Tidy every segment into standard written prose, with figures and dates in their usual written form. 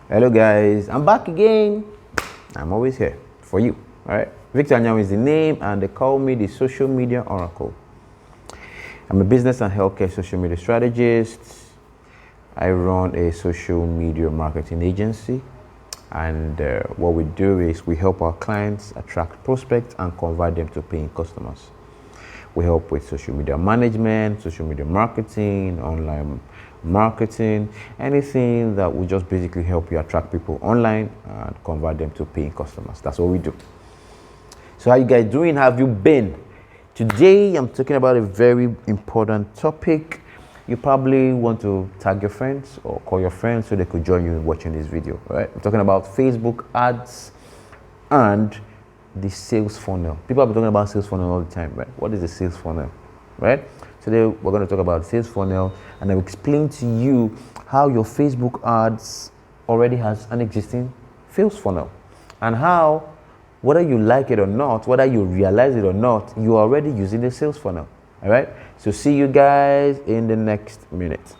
Hello guys, I'm back again. I'm always here for you. Alright. Victor Anyanwu is the name and they call me the social media oracle. I'm a business and healthcare social media strategist. I run a social media marketing agency, and what we do is we help our clients attract prospects and convert them to paying customers. We help with social media management, social media marketing, online marketing, anything that will just basically help you attract people online and convert them to paying customers. That's what we do. So how you guys doing? How have you been? Today I'm talking about a very important topic. You probably want to tag your friends or call your friends so they could join you in watching this video, right? I'm talking about Facebook ads and the sales funnel. People have been talking about sales funnel all the time, right? What is the sales funnel, right? Today we're going to talk about sales funnel, and I'll explain to you how your Facebook ads already has an existing sales funnel, and how, whether you like it or not, whether you realize it or not, you're already using the sales funnel. All right, so see you guys in the next minute.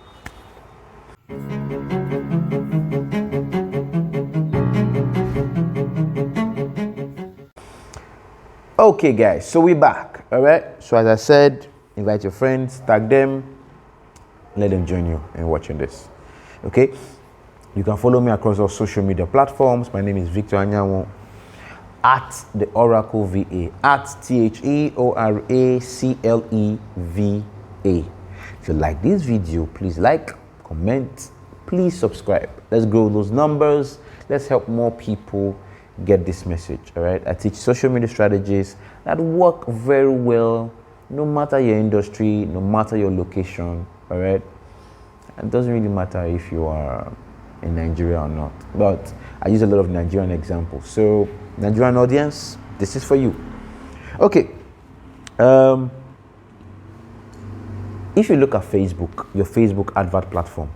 Okay guys, so we're back. All right, so as I said, invite your friends, tag them, let them join you in watching this. Okay, you can follow me across all social media platforms. My name is Victor Anyanwu, at the Oracle VA, at TheOracleva. If you like this video, please like, comment, please subscribe. Let's grow those numbers. Let's help more people get this message. All right, I teach social media strategies that work very well, no matter your industry, no matter your location. All right, it doesn't really matter if you are in Nigeria or not, but I use a lot of Nigerian examples. So Nigerian audience, this is for you. Okay, if you look at Facebook, your Facebook advert platform,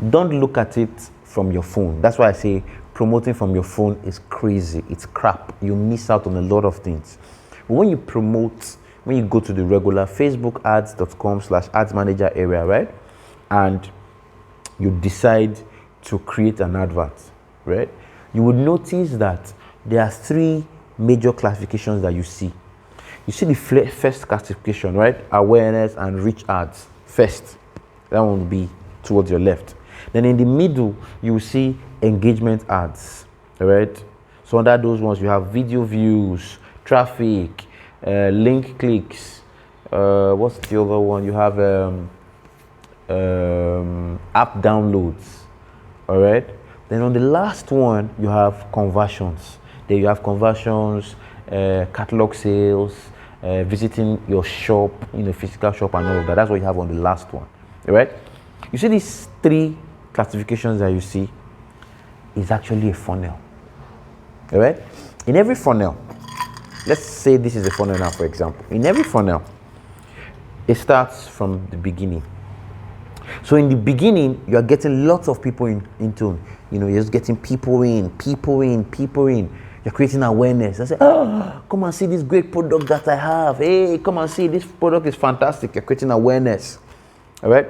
don't look at it from your phone. That's why I say promoting from your phone is crazy. It's crap. You miss out on a lot of things. But when you promote, when you go to the regular facebookads.com/ads manager area, right, and you decide to create an advert, right, you would notice that there are three major classifications that you see. You see the first classification, right? Awareness and reach ads first. That one will be towards your left. Then in the middle, you will see engagement ads, right? So under those ones, you have video views, traffic, link clicks. What's the other one? You have app downloads, all right? Then on the last one, you have conversions. Then you have conversions, catalog sales, visiting your shop, physical shop and all of that. That's what you have on the last one, all right? You see these three classifications that you see is actually a funnel, all right? In every funnel, let's say this is a funnel now, for example. In every funnel, it starts from the beginning. So in the beginning, you are getting lots of people in tune. You're just getting people in. You're creating awareness. I say, oh, come and see this great product that I have. Hey, come and see, this product is fantastic. You're creating awareness. All right?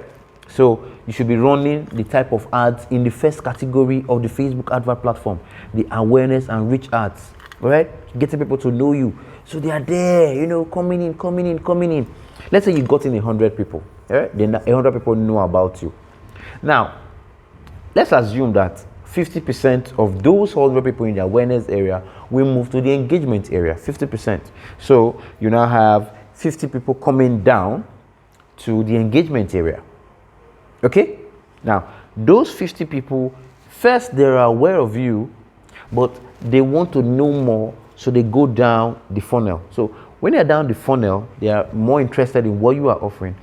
So you should be running the type of ads in the first category of the Facebook advert platform, the awareness and reach ads. All right? Getting people to know you. So they are there, coming in. Let's say you got in 100 people. All right? Then 100 people know about you. Now, let's assume that 50% of those 100 people in the awareness area will move to the engagement area, 50%. So you now have 50 people coming down to the engagement area. Okay? Now, those 50 people, first they're aware of you, but they want to know more, so they go down the funnel. So when they're down the funnel, they are more interested in what you are offering.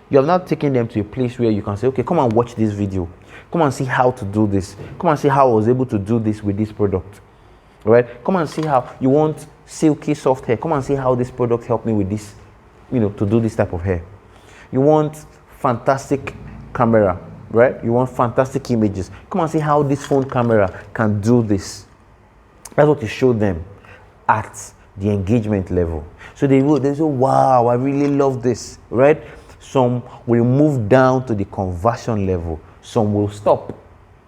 You have now taken them to a place where you can say, okay, come and watch this video. Come and see how to do this. Come and see how I was able to do this with this product. All right? Come and see how you want silky soft hair. Come and see how this product helped me with this, to do this type of hair. You want fantastic camera, right? You want fantastic images. Come and see how this phone camera can do this. That's what you show them at the engagement level. So they say, wow, I really love this, right? Some will move down to the conversion level. Some will stop.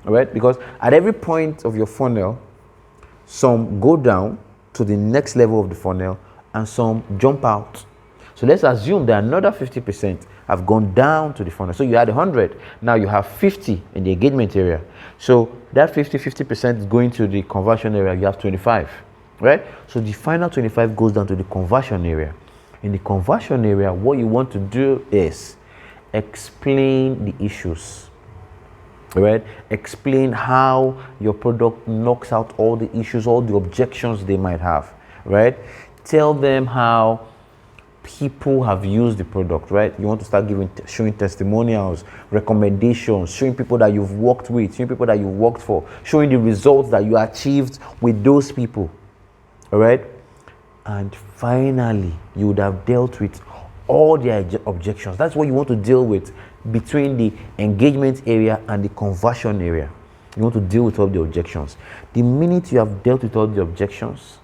all right? Because at every point of your funnel, some go down to the next level of the funnel and some jump out. So let's assume that another 50% have gone down to the funnel. So you had 100, now you have 50 in the engagement area. So that 50% is going to the conversion area, you have 25, right? So the final 25 goes down to the conversion area. In the conversion area, what you want to do is explain the issues, right? Explain how your product knocks out all the issues, all the objections they might have, right? Tell them how people have used the product, right? You want to start showing testimonials, recommendations, showing people that you've worked with, showing people that you worked for, showing the results that you achieved with those people, all right? And finally, you would have dealt with all the objections. That's what you want to deal with between the engagement area and the conversion area. You want to deal with all the objections. The minute you have dealt with all the objections,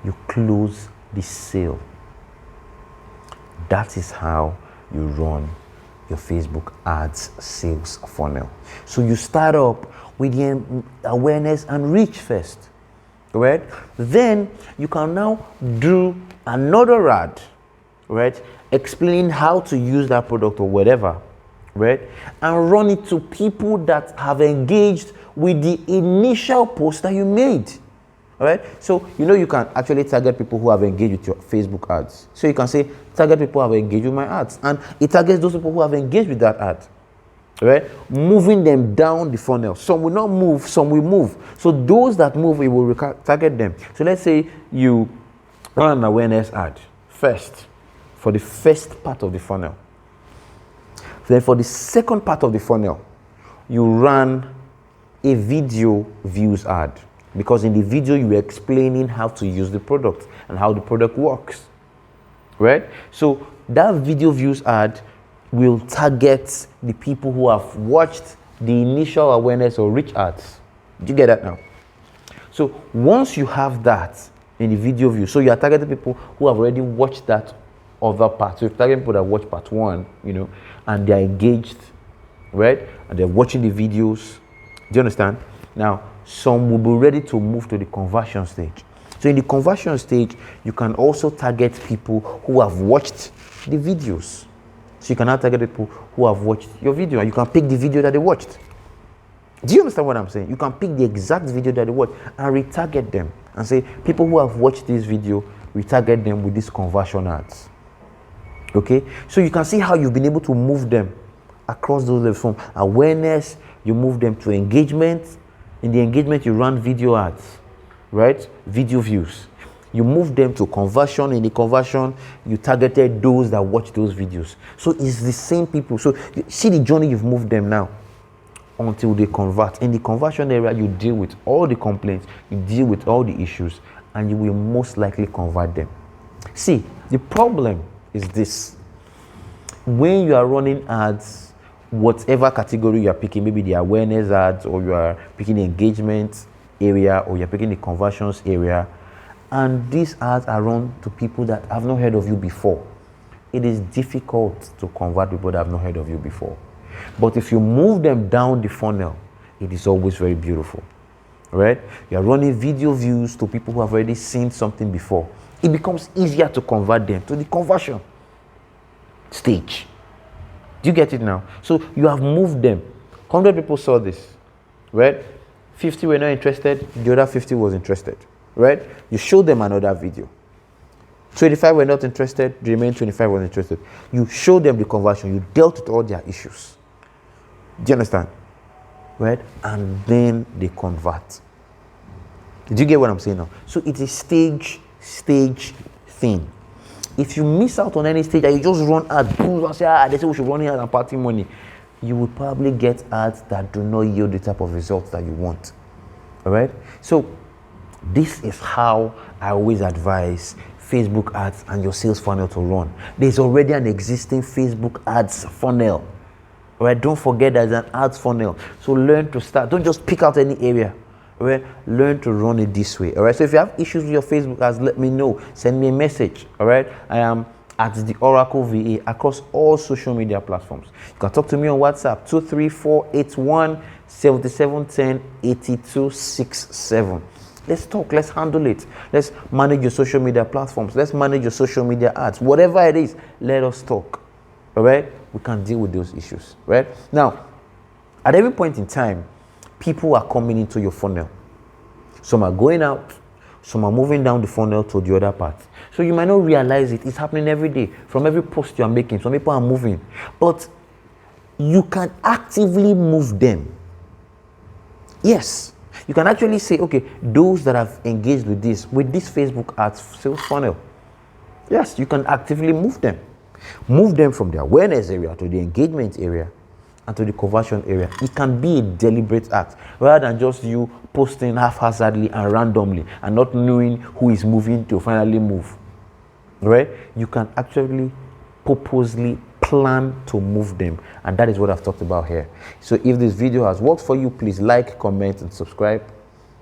you close the sale. That is how you run your Facebook ads sales funnel. So you start up with the awareness and reach first, right? Then you can now do another ad, right? Explain how to use that product or whatever, right? And run it to people that have engaged with the initial post that you made. All right, so you can actually target people who have engaged with your Facebook ads. So you can say, target people who have engaged with my ads, and it targets those people who have engaged with that ad. All right, moving them down the funnel. Some will not move, some will move. So those that move, it will target them. So let's say you run an awareness ad first for the first part of the funnel. Then for the second part of the funnel, you run a video views ad. Because in the video, you are explaining how to use the product and how the product works, right? So that video views ad will target the people who have watched the initial awareness or reach ads. Do you get that now? So once you have that in the video view, so you are targeting people who have already watched that other part. So you're targeting people that watch part one, and they're engaged, right? And they're watching the videos. Do you understand? Now, some will be ready to move to the conversion stage. So in the conversion stage, you can also target people who have watched the videos. So you can now target people who have watched your video, and you can pick the video that they watched. Do you understand what I'm saying? You can pick the exact video that they watched and retarget them and say, people who have watched this video, retarget them with these conversion ads. Okay? So you can see how you've been able to move them across those levels. From awareness, you move them to engagement. In the engagement, you run video ads, right? Video views. You move them to conversion. In the conversion, you targeted those that watch those videos. So it's the same people. So you see the journey you've moved them now until they convert. In the conversion area, you deal with all the complaints, you deal with all the issues, and you will most likely convert them. See, the problem is this. When you are running ads, whatever category you are picking, maybe the awareness ads, or you are picking the engagement area, or you're picking the conversions area, and these ads are run to people that have not heard of you before, it is difficult to convert people that have not heard of you before. But if you move them down the funnel, it is always very beautiful, right? You are running video views to people who have already seen something before. It becomes easier to convert them to the conversion stage. Do you get it now? So you have moved them. 100 people saw this, right? 50 were not interested, the other 50 was interested, right? You showed them another video. 25 were not interested, the remaining 25 were interested. You showed them the conversion, you dealt with all their issues. Do you understand? Right? And then they convert. Do you get what I'm saying now? So it's a stage thing. If you miss out on any stage and you just run ads, and say, they say we should run ads and party money, you will probably get ads that do not yield the type of results that you want. All right? So this is how I always advise Facebook ads and your sales funnel to run. There's already an existing Facebook ads funnel. All right? Don't forget there's an ads funnel. So learn to start. Don't just pick out any area. All right? Learn to run it this way. All right? So if you have issues with your Facebook ads, let me know. Send me a message. All right? I am at the Oracle VA across all social media platforms. You can talk to me on WhatsApp 2348177108267. Let's talk. Let's handle it. Let's manage your social media platforms. Let's manage your social media ads. Whatever it is, let us talk. All right? We can deal with those issues. Right? Now, at every point in time, people are coming into your funnel. Some are going out. Some are moving down the funnel to the other part. So you might not realize it. It's happening every day. From every post you are making, some people are moving. But you can actively move them. Yes. You can actually say, okay, those that have engaged with this Facebook ads sales funnel. Yes, you can actively move them. Move them from the awareness area to the engagement area and to the conversion area. It can be a deliberate act rather than just you posting haphazardly and randomly and not knowing who is moving to finally move. Right? You can actually purposely plan to move them, and that is what I've talked about here. So if this video has worked for you, please like, comment, and subscribe.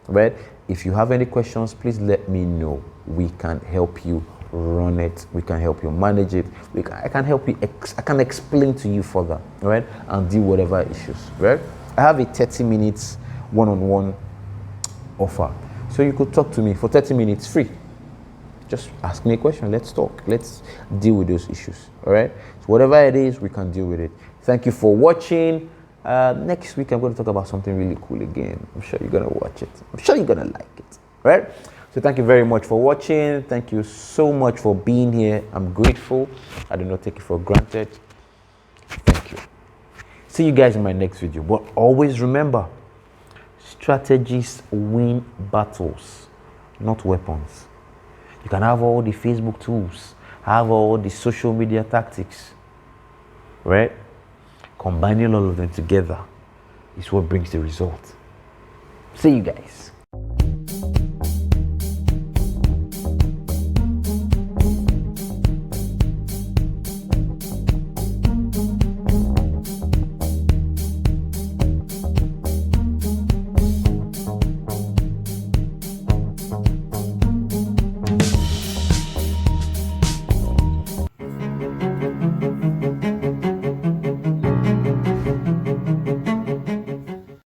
Right? If you have any questions, please let me know. We can help you run it. We can help you manage it. I can help you. I can explain to you further, right? And deal whatever issues, right? I have a 30 minutes one-on-one offer, so you could talk to me for 30 minutes free. Just ask me a question. Let's talk. Let's deal with those issues. All right. So whatever it is, we can deal with it. Thank you for watching. Next week, I'm going to talk about something really cool again. I'm sure you're going to watch it. I'm sure you're going to like it. All right. So thank you very much for watching. Thank you so much for being here. I'm grateful. I do not take it for granted. Thank you. See you guys in my next video. But always remember, strategies win battles, not weapons. You can have all the Facebook tools, have all the social media tactics, right? Combining all of them together is what brings the result. See you guys.